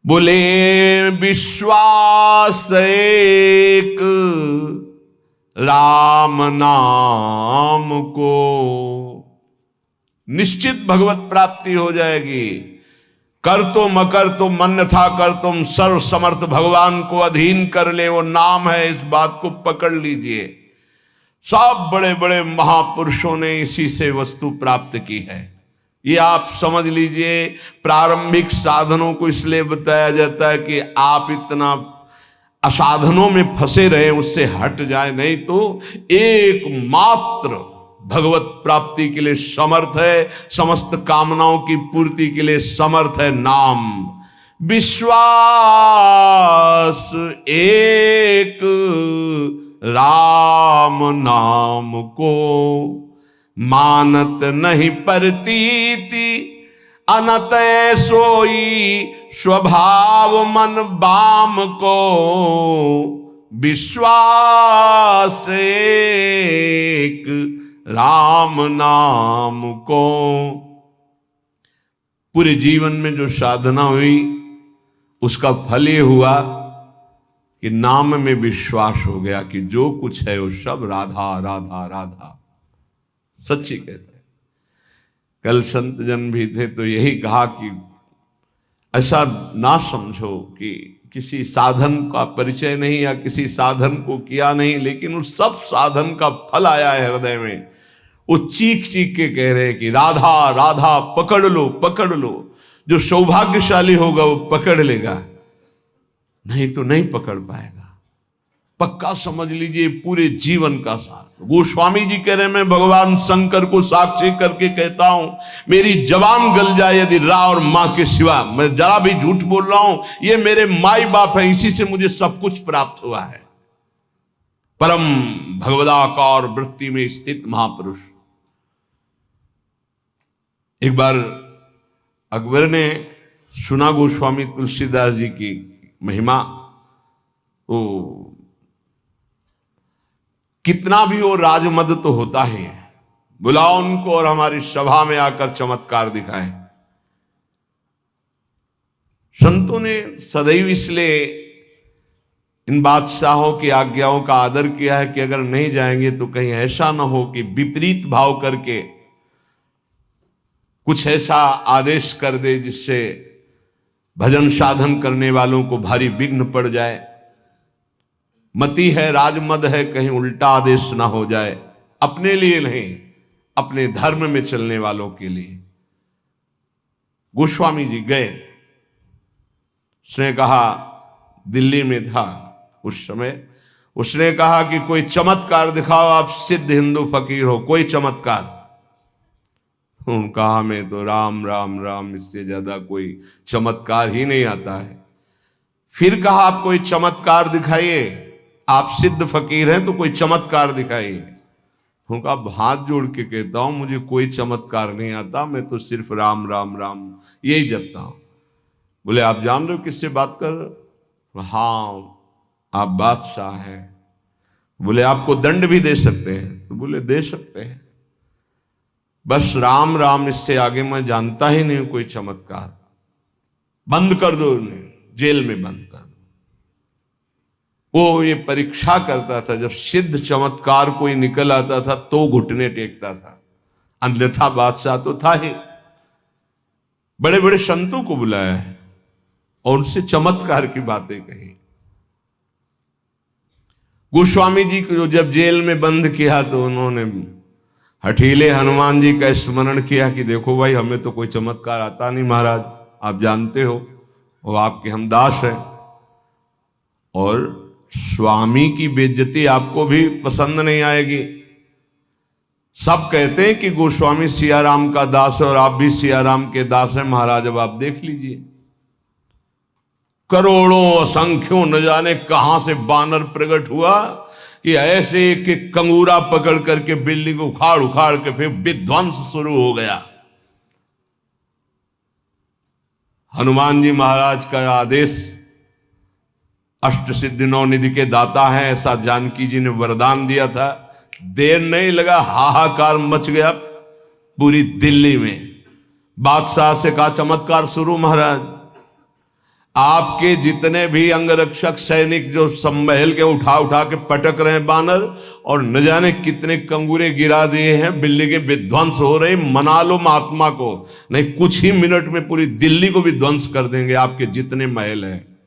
बोले विश्वास एक राम नाम को, निश्चित भगवत प्राप्ति हो जाएगी। कर तुम अकर तुम अन्यथा कर तुम, सर्व समर्थ भगवान को अधीन कर ले, वो नाम है, इस बात को पकड़ लीजिए। सब बड़े बड़े महापुरुषों ने इसी से वस्तु प्राप्त की है, ये आप समझ लीजिए। प्रारंभिक साधनों को इसलिए बताया जाता है कि आप इतना असाधनों में फंसे रहे, उससे हट जाए, नहीं तो एकमात्र भगवत प्राप्ति के लिए समर्थ है, समस्त कामनाओं की पूर्ति के लिए समर्थ है नाम। विश्वास एक राम नाम को, मानत नहीं परतीति अनत सोई, स्वभाव मन बाम को। विश्वास एक राम नाम को। पूरे जीवन में जो साधना हुई उसका फल ये हुआ कि नाम में विश्वास हो गया कि जो कुछ है वो सब राधा राधा राधा। सच्ची कहते हैं। कल संत जन भी थे तो यही कहा कि ऐसा ना समझो कि किसी साधन का परिचय नहीं या किसी साधन को किया नहीं, लेकिन उस सब साधन का फल आया है हृदय में। वो चीख चीख के कह रहे कि राधा राधा पकड़ लो पकड़ लो। जो सौभाग्यशाली होगा वो पकड़ लेगा, नहीं तो नहीं पकड़ पाएगा। पक्का समझ लीजिए पूरे जीवन का सार। गोस्वामी जी कह रहे मैं भगवान शंकर को साक्षी करके कहता हूं, मेरी जबान गल जाए यदि रा और मां के सिवा, मैं जरा भी झूठ बोल रहा हूं, ये मेरे माई बाप है, इसी से मुझे सब कुछ प्राप्त हुआ है। परम भगवदाकार वृत्ति में स्थित महापुरुष। एक बार अकबर ने सुना गोस्वामी तुलसीदास जी की महिमा, तो कितना भी वो राजमद तो होता ही है, बुलाओ उनको और हमारी सभा में आकर चमत्कार दिखाएं। संतों ने सदैव इसलिए इन बादशाहों की आज्ञाओं का आदर किया है कि अगर नहीं जाएंगे तो कहीं ऐसा ना हो कि विपरीत भाव करके कुछ ऐसा आदेश कर दे जिससे भजन साधन करने वालों को भारी विघ्न पड़ जाए। मति है, राजमद है, कहीं उल्टा आदेश ना हो जाए, अपने लिए नहीं अपने धर्म में चलने वालों के लिए। गोस्वामी जी गए, उसने कहा, दिल्ली में था उस समय, उसने कहा कि कोई चमत्कार दिखाओ, आप सिद्ध हिंदू फकीर हो, कोई चमत्कार। कहा मैं तो राम राम राम, इससे ज्यादा कोई चमत्कार ही नहीं आता है। फिर कहा आप कोई चमत्कार दिखाइए, आप सिद्ध फकीर हैं तो कोई चमत्कार दिखाइए। उनका हाथ जोड़ के कहता हूं मुझे कोई चमत्कार नहीं आता, मैं तो सिर्फ राम राम राम यही जपता हूं। बोले आप जान रहे हो किससे बात कर रहे हो? हाँ आप बादशाह हैं। बोले आपको दंड भी दे सकते हैं? तो बोले दे सकते हैं, बस राम राम, इससे आगे मैं जानता ही नहीं कोई चमत्कार। बंद कर दो उन्हें, जेल में बंद कर दो। वो ये परीक्षा करता था, जब सिद्ध चमत्कार कोई निकल आता था तो घुटने टेकता था, अन्यथा बादशाह तो था ही। बड़े बड़े संतों को बुलाया है और उनसे चमत्कार की बातें कही। गोस्वामी जी को जब जेल में बंद किया तो उन्होंने हठीले हनुमान जी का स्मरण किया कि देखो भाई हमें तो कोई चमत्कार आता नहीं महाराज, आप जानते हो वो आपके हम दास हैं, और स्वामी की बेइज्जती आपको भी पसंद नहीं आएगी। सब कहते हैं कि गोस्वामी सियाराम का दास है और आप भी सियाराम के दास हैं महाराज, अब आप देख लीजिए। करोड़ों असंख्यों न जाने कहां से बानर प्रकट हुआ कि ऐसे एक एक कंगूरा पकड़ करके बिल्डिंग उखाड़ उखाड़ के फिर विध्वंस शुरू हो गया। हनुमान जी महाराज का आदेश, अष्ट सिद्धि नौ निधि के दाता हैं ऐसा जानकी जी ने वरदान दिया था। देर नहीं लगा, हाहाकार मच गया पूरी दिल्ली में। बादशाह से कहा चमत्कार शुरू महाराज। आपके जितने भी अंगरक्षक सैनिक जो सब महल के उठा उठा के पटक रहे हैं बानर, और न जाने कितने कंगूरे गिरा दिए हैं, बिल्डिंगें विध्वंस हो रही, मना लो महात्मा को, नहीं कुछ ही मिनट में पूरी दिल्ली को भी ध्वंस कर देंगे आपके जितने महल हैं।